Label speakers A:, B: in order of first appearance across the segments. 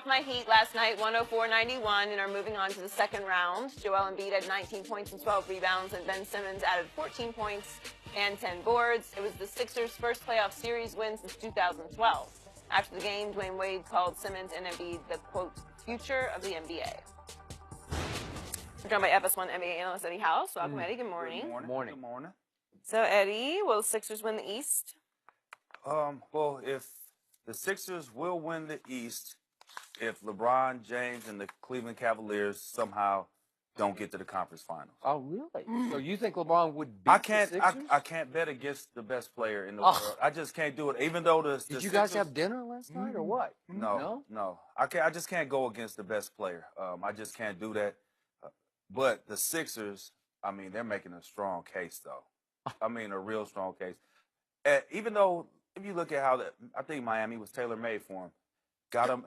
A: my Heat last night, 104-91, and are moving on to the second round. Joel Embiid had 19 points and 12 rebounds, and Ben Simmons added 14 points and 10 boards. It was the Sixers' first playoff series win since 2012. After the game, Dwayne Wade called Simmons and Embiid the, quote, future of the NBA. We're joined by FS1 NBA analyst Eddie House. Welcome, Eddie. Good morning.
B: Good morning. Good morning.
A: So, Eddie, will the Sixers win the East?
B: Well, if the Sixers will win the East, if LeBron James and the Cleveland Cavaliers somehow don't get to the conference finals.
C: Oh, really? So you think LeBron would beat
B: I can't.
C: the Sixers?
B: I can't bet against the best player in the world. I just can't do it. Even though the
C: Did you
B: Sixers,
C: guys have dinner last night or what?
B: No. I can't. I just can't go against the best player. I just can't do that. But the Sixers, I mean, they're making a strong case, though. I mean, a real strong case. Even though, if you look at how I think Miami was tailor-made for them. Got them.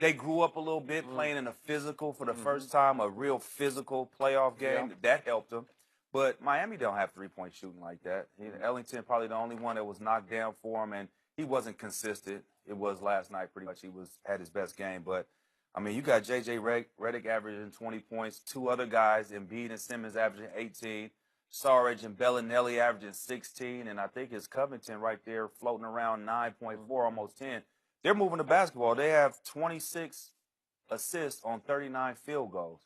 B: They grew up a little bit playing in a physical for the first time, a real physical playoff game. Yeah. That helped them. But Miami don't have three-point shooting like that. Ellington probably the only one that was knocked down for him, and he wasn't consistent. It was last night pretty much. He had his best game. But, I mean, you got J.J. Redick averaging 20 points, two other guys, Embiid and Simmons averaging 18, Saric and Bellinelli averaging 16, and I think it's Covington right there floating around 9.4, almost 10. They're moving the basketball. They have 26 assists on 39 field goals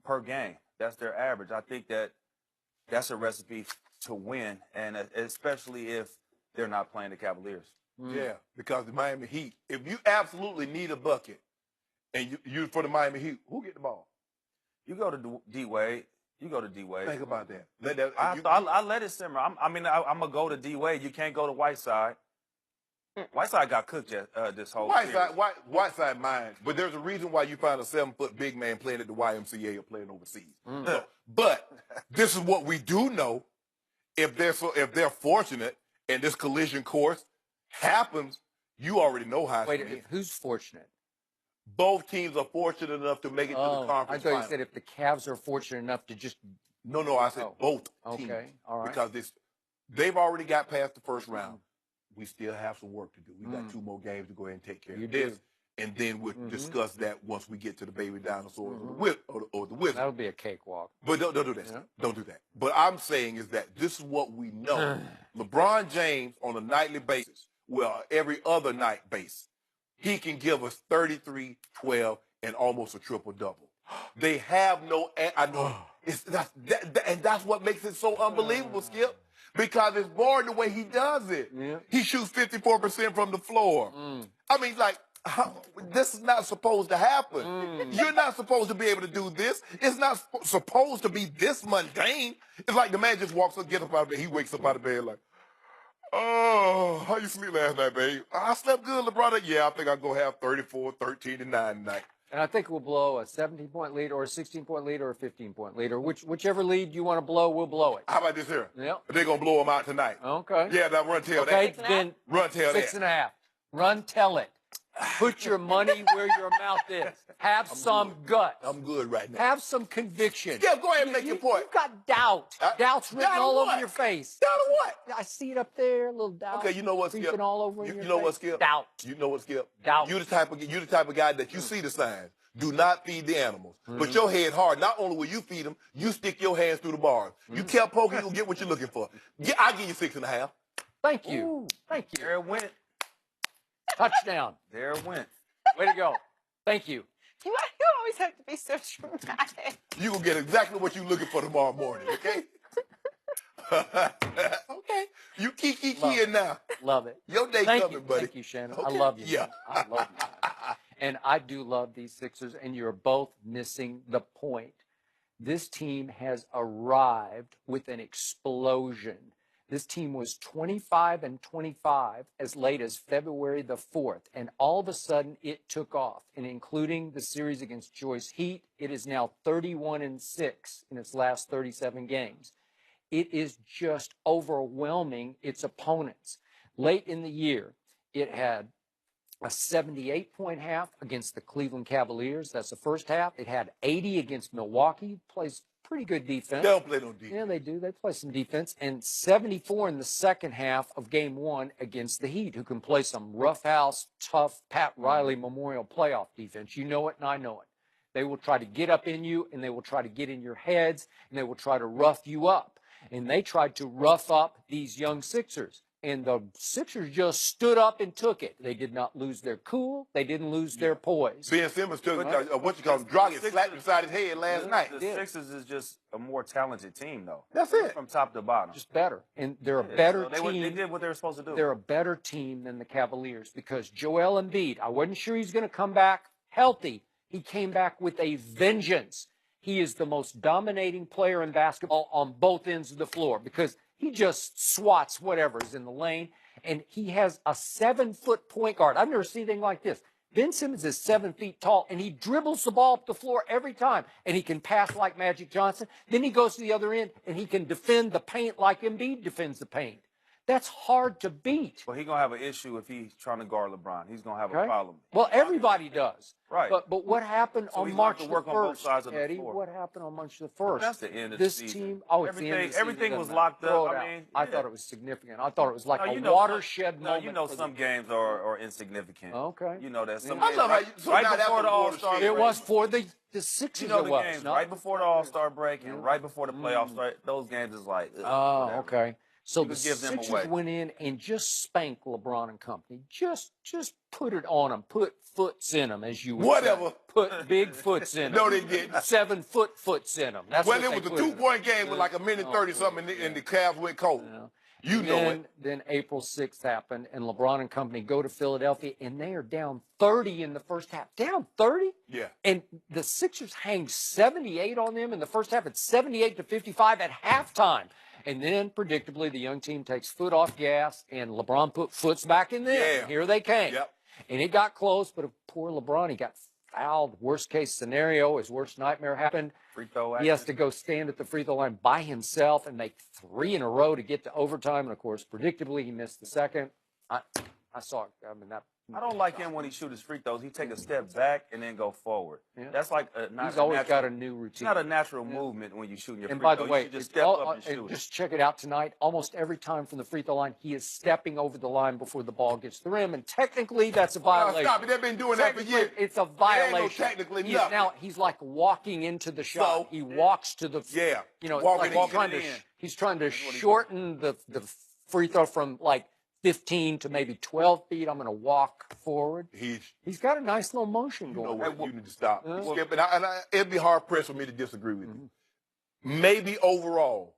B: per game. That's their average. I think that's a recipe to win, and especially if they're not playing the Cavaliers.
D: Yeah, because the Miami Heat, if you absolutely need a bucket, and you for the Miami Heat, who get the ball?
B: You go to D-Wade. You go to D-Wade.
D: Think about that.
B: I let it simmer. I'm going to go to D-Wade. You can't go to Whiteside. Whiteside got cooked this whole series.
D: Whiteside mind. But there's a reason why you find a 7-foot big man playing at the YMCA or playing overseas. But this is what we do know. If they're fortunate and this collision course happens, you already know how.
C: Wait, who's fortunate?
D: Both teams are fortunate enough to make it to the conference
C: I thought
D: final.
C: you said if the Cavs are fortunate enough to just...
D: No, I said both teams.
C: Okay, all right.
D: Because they've already got past the first round. We still have some work to do. We got 2 more games to go ahead and take care of this. And then we'll discuss that once we get to the baby dinosaurs or the Wizards.
C: That'll be a cakewalk.
D: But don't do that. Yeah. Don't do that. But I'm saying is that this is what we know. LeBron James on a nightly basis, well, every other night basis, he can give us 33, 12, and almost a triple-double. They have no, I know, and that's what makes it so unbelievable, Skip, because it's boring the way he does it. Yeah. He shoots 54% from the floor. I mean, like, this is not supposed to happen. You're not supposed to be able to do this. It's not supposed to be this mundane. It's like the man just walks up, gets up out of bed, he wakes up out of bed like, oh, how you sleep last night, babe? I slept good, LeBron. Yeah, I think I'll go have 34, 13, and 9 tonight.
C: And I think we'll blow a 17-point lead or a 16-point lead or a 15-point lead. Or whichever lead you want to blow, we'll blow it.
D: How about this here?
C: Yep.
D: They're going to blow them out tonight.
C: Okay.
D: Yeah, now run tell that.
C: Okay, then
D: run tell that.
C: 6.5. Run tell it. Put your money where your mouth is. Have some guts.
D: I'm good right now.
C: Have some conviction.
D: Yeah, go ahead and make your point.
C: You've got doubt. Doubt's written all over your face.
D: Doubt of what?
C: I see it up there, a little doubt.
D: Okay, you know what, Skip?
C: All over your
D: you know
C: face.
D: What, Skip?
C: Doubt.
D: You know what, Skip?
C: Doubt.
D: You the type of guy that you see the signs. Do not feed the animals. But your head hard. Not only will you feed them, you stick your hands through the bars. You kept poking, you'll get what you're looking for. I'll give you 6.5.
C: Thank you. Ooh. Thank you.
B: There it went.
C: Touchdown.
B: There it went.
C: Way to go. Thank you.
A: You always have to be so dramatic.
D: You're going to get exactly what you're looking for tomorrow morning, okay? Okay. You kiki-keying now.
C: Love it.
D: Your day coming, buddy.
C: Thank you, Shannon.
D: Okay.
C: I love you.
D: Yeah.
C: I love you. And I do love these Sixers, and you're both missing the point. This team has arrived with an explosion. This team was 25-25 as late as February the 4th, and all of a sudden it took off. And including the series against Joyce Heat, it is now 31-6 in its last 37 games. It is just overwhelming its opponents. Late in the year, it had a 78-point half against the Cleveland Cavaliers. That's the first half. It had 80 against Milwaukee. Plays pretty good defense.
D: They don't play no defense.
C: Yeah, they do. They play some defense. And 74 in the second half of game 1 against the Heat, who can play some roughhouse, tough Pat Riley Memorial playoff defense. You know it, and I know it. They will try to get up in you, and they will try to get in your heads, and they will try to rough you up. And they tried to rough up these young Sixers. And the Sixers just stood up and took it. They did not lose their cool. They didn't lose their poise.
D: Ben Simmons took what you call him, Dragic slapped him beside his head last night.
B: The Sixers is just a more talented team, though.
D: That's it.
B: From top to bottom.
C: Just better. And they're a better
B: So
C: team.
B: they did what they were supposed to do.
C: They're a better team than the Cavaliers because Joel Embiid, I wasn't sure he's going to come back healthy. He came back with a vengeance. He is the most dominating player in basketball on both ends of the floor because he just swats whatever's in the lane. And he has a 7-foot point guard. I've never seen anything like this. Ben Simmons is 7 feet tall, and he dribbles the ball up the floor every time. And he can pass like Magic Johnson. Then he goes to the other end, and he can defend the paint like Embiid defends the paint. That's hard to beat.
B: Well, he's going to have an issue if he's trying to guard LeBron. He's going to have a problem.
C: Well, everybody does.
B: Right.
C: But what happened
B: So
C: on
B: he's gonna have
C: March
B: to work
C: the
B: on both
C: 1st,
B: sides of the
C: Eddie?
B: floor.
C: What happened on March the 1st?
B: That's the end of the
C: This
B: season.
C: team, oh, it's the end of the season.
B: Everything was
C: doesn't
B: locked
C: matter. Throw
B: up.
C: it
B: I
C: out.
B: mean,
C: I
B: yeah.
C: thought it was significant. I thought it was like
B: No,
C: a
B: you know,
C: watershed
B: no,
C: moment.
B: you know
C: for
B: some
C: the-
B: games are insignificant.
C: Okay.
B: You know that some
C: Yeah.
D: I
B: games,
D: love how
B: right,
D: you- so
B: right
D: now that's
B: before
D: the
B: the
D: watershed.
B: All-Star break.
C: It was for the Sixers.
B: You know
C: it
B: the
C: was,
B: games
C: not-
B: right before the All-Star break and
C: Yeah.
B: right before the playoffs start. Those games is like, ugh,
C: Oh,
B: whatever.
C: okay. So
B: You
C: the
B: could give them
C: Sixers
B: away.
C: went in and just spanked LeBron and company. Just put it on them. Put foots in them, as you would
D: Whatever.
C: say. Put big foots in them.
D: No, they didn't.
C: 7-foot foots in them. That's
D: Well,
C: what
D: it
C: they
D: was a
C: put in 'em.
D: two-point game with like a minute 30 something, and the Cavs went cold.
C: Yeah.
D: You
C: And
D: know
C: then,
D: it.
C: Then April 6th happened, and LeBron and company go to Philadelphia, and they are down 30 in the first half. Down 30?
D: Yeah.
C: And the Sixers hang 78 on them in the first half. It's 78-55 at halftime. And then, predictably, the young team takes foot off gas, and LeBron put foots back in them.
D: Yeah.
C: Here they came.
D: Yep.
C: And it got close, but poor LeBron, he got fouled. Worst case scenario, his worst nightmare happened.
B: Free throw
C: He has
B: action.
C: to go stand at the free throw line by himself and make 3 in a row to get to overtime. And of course, predictably, he missed the second. I saw it. I mean, that.
B: I don't like him when he shoot his free throws. He take a step back and then go forward.
C: Yeah.
B: That's like not
C: He's
B: a
C: always
B: natural,
C: got a new routine.
B: It's not a natural movement when you shoot your
C: And
B: free
C: by
B: throw.
C: the way,
B: you should just
C: it's
B: step
C: all-
B: up and shoot it.
C: just check it out tonight. Almost every time from the free throw line, he is stepping over the line before the ball gets to the rim, and technically, that's a violation.
D: Stop it. They've been doing that for
C: Technically,
D: years.
C: it's a
D: There ain't
C: violation.
D: no technically
C: He's
D: nothing.
C: now he's like walking into the shot.
D: So,
C: he walks to the
D: Yeah.
C: you know, it's
D: Walking
C: like
D: in.
C: he's trying to
B: in.
C: he's trying to
B: what he's
C: shorten the free throw from like 15 to maybe 12 feet. I'm going to walk forward. He's got a nice little motion
D: You know
C: going.
D: what? You need to stop.
C: Yeah.
D: Skip, it'd be hard pressed for me to disagree with you. Maybe overall,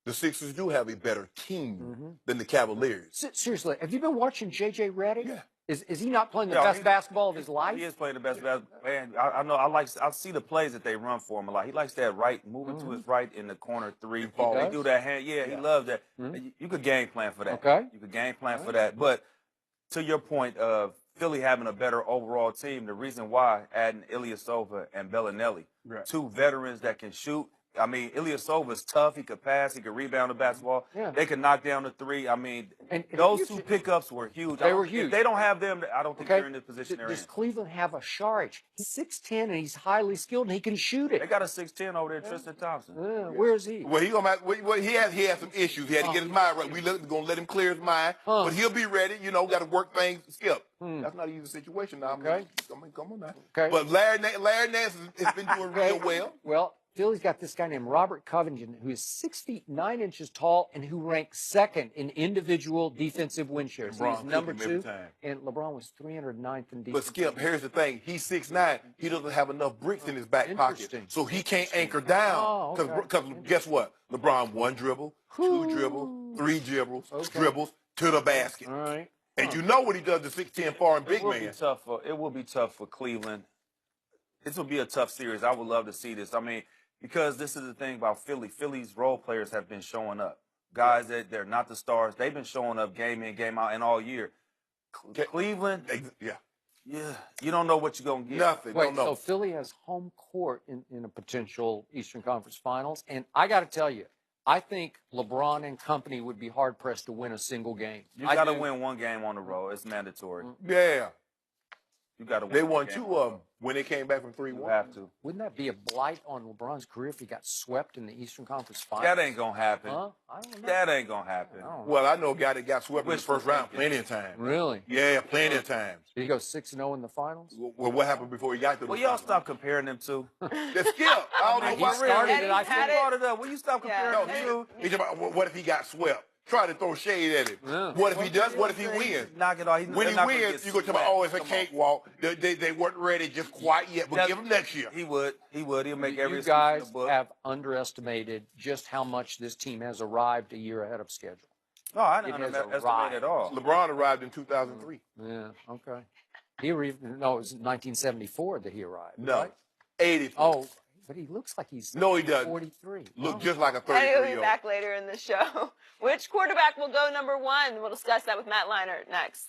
D: the Sixers do have a better team than the Cavaliers.
C: Seriously, have you been watching J.J. Redick?
D: Yeah.
C: Is he not playing the
B: Yeah,
C: best
B: he's-
C: basketball of his life?
B: He is playing the best basketball. Man, I know. I see the plays that they run for him a lot. He likes that right, moving to his right in the corner 3. They
C: does?
B: do that hand. Yeah, he loves that. You could game plan for that.
C: Okay.
B: You could game plan for that. But to your point of Philly having a better overall team, the reason why adding Ilyasova and Bellinelli,
D: Right.
B: 2 veterans that can shoot. I mean, Ilyasova's tough. He could pass. He could rebound the basketball.
C: Yeah.
B: They could knock down the 3. I mean,
C: And
B: those
C: you
B: 2
C: should-
B: pickups were huge.
C: They were
B: If
C: huge.
B: they don't have them, I don't think
C: Okay.
B: they're in the position they're in.
C: Does Cleveland have a Sharich? He's 6'10", and he's highly skilled, and he can shoot
B: They
C: it.
B: got a 6'10" over there, Tristan Thompson.
C: Where is he?
D: Well, he had some issues. He had to get his mind right. We're going to let him clear his mind, but he'll be ready. You know, got to work things. Skip. That's not an easy situation now.
C: Okay.
D: Come on now.
C: Okay.
D: But Larry Nance has been doing real well.
C: Well, Philly's got this guy named Robert Covington, who is 6 feet 9 inches tall and who ranks second in individual defensive win shares.
D: LeBron
C: He's number
D: took him every
C: 2,
D: time.
C: and LeBron was 309th in defense.
D: But Skip, here's the thing. He's 6'9". He doesn't have enough bricks in his back pocket.
C: Interesting.
D: So he can't anchor down.
C: Oh, okay.
D: Because guess what? LeBron 1 dribble, 2 dribble, 3 dribbles, dribbles to the basket.
C: All right.
D: And you know what he does to 6'10" foreign big
B: It will
D: man.
B: be tough for Cleveland. This will be a tough series. I would love to see this. I mean, because this is the thing about Philly. Philly's role players have been showing up. Guys that they're not the stars. They've been showing up game in, game out, and all year. Cleveland,
D: Yeah.
B: yeah, you don't know what you're going to get.
D: Nothing.
C: Wait,
D: Don't know.
C: so Philly has home court in a potential Eastern Conference Finals, and I got to tell you, I think LeBron and company would be hard pressed to win a single game.
B: You got to win one game on the road. It's mandatory.
D: Yeah.
B: You got to win.
D: They won
B: the
D: 2
B: game.
D: of them when they came back from
B: You
D: 3-1.
B: have to.
C: Wouldn't that be a blight on LeBron's career if he got swept in the Eastern Conference Finals?
B: That ain't gonna happen.
C: Huh? I don't know.
B: That ain't gonna happen.
C: I don't know.
D: Well, I know a guy that got swept in the
B: Wishful
D: first round
B: thinking.
D: plenty of times.
C: Really?
D: Yeah, plenty of times.
C: Did he go 6-0 in the finals?
D: Well, what happened before he got to the
B: Well, y'all
D: finals?
B: stop comparing them two.
D: That's Skip. I don't know
C: He
D: why.
C: started
A: Eddie
C: it, I
A: had
C: think.
A: it.
B: Brought it up. Will you stop comparing
D: No,
B: them
A: Eddie-
B: two?
D: he's about what if he got swept? Try to throw shade at him.
C: Yeah.
D: What if he does? What if he wins?
B: Knock it off.
D: When he wins, you go talk about, oh, it's a cakewalk. They weren't ready just quite yet, but give him next year.
B: He would. He would. He'll make every
C: You
B: excuse in
C: guys
B: the book.
C: have underestimated just how much this team has arrived a year ahead of schedule.
B: No, I
C: It
B: didn't
C: has
B: underestimate
C: arrived.
B: at all.
D: LeBron arrived in 2003.
C: Yeah, okay. No, it was 1974 that he arrived.
D: No,
C: Right?
D: 83.
C: Oh, but he looks like he's
D: No, he doesn't.
C: 43.
D: Look
C: Oh.
D: just like a
A: Eddie will
D: 33-year-old.
A: be back later in the show. Which quarterback will go number 1? We'll discuss that with Matt Leinart next.